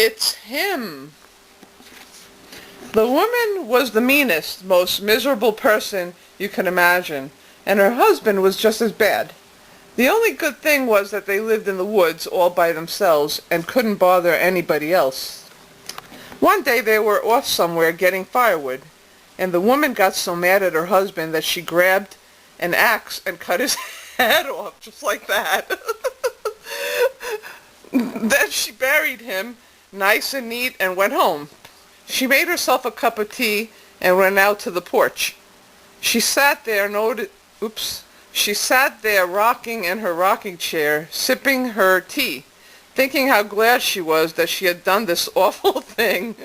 It's him. The woman was the meanest, most miserable person you can imagine, and her husband was just as bad. The only good thing was that they lived in the woods all by themselves and couldn't bother anybody else. One day they were off somewhere getting firewood, and the woman got so mad at her husband that she grabbed an axe and cut his head off, just like that. Then she buried him nice and neat and went home. She made herself a cup of tea and went out to the porch. She sat there rocking in her rocking chair, sipping her tea, thinking how glad she was that she had done this awful thing.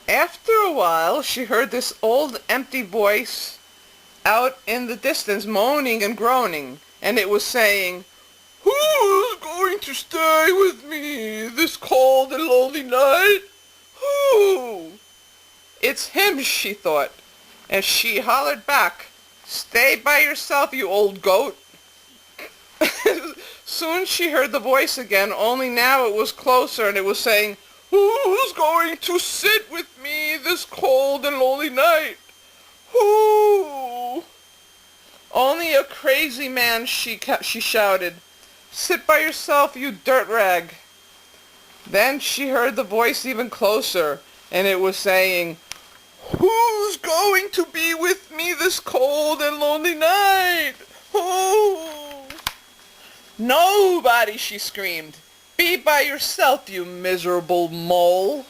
After a while, she heard this old empty voice out in the distance moaning and groaning, and it was saying, "Who's going to stay with me this cold and lonely night? Who?" "It's him," she thought, and she hollered back, "Stay by yourself, you old goat." Soon she heard the voice again, only now it was closer, and it was saying, "Who's going to sit with me this cold and lonely night? Who?" "Only a crazy man," she shouted. "Sit by yourself, you dirt rag." Then she heard the voice even closer, and it was saying, "Who's going to be with me this cold and lonely night? Who?" "Nobody," she screamed. "Be by yourself, you miserable mole."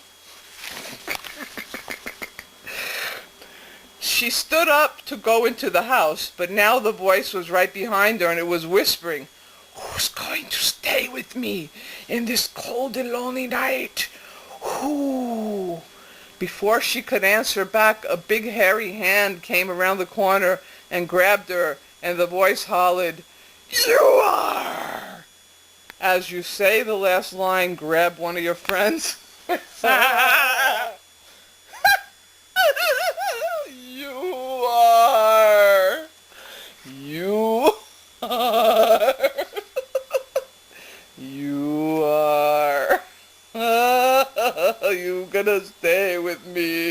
She stood up to go into the house, but now the voice was right behind her, and it was whispering, "Who's going to stay with me in this cold and lonely night? Who?" Before she could answer back, a big hairy hand came around the corner and grabbed her, and the voice hollered, "You are!" As you say the last line, grab one of your friends. You are. You are. You are. You gonna stay with me?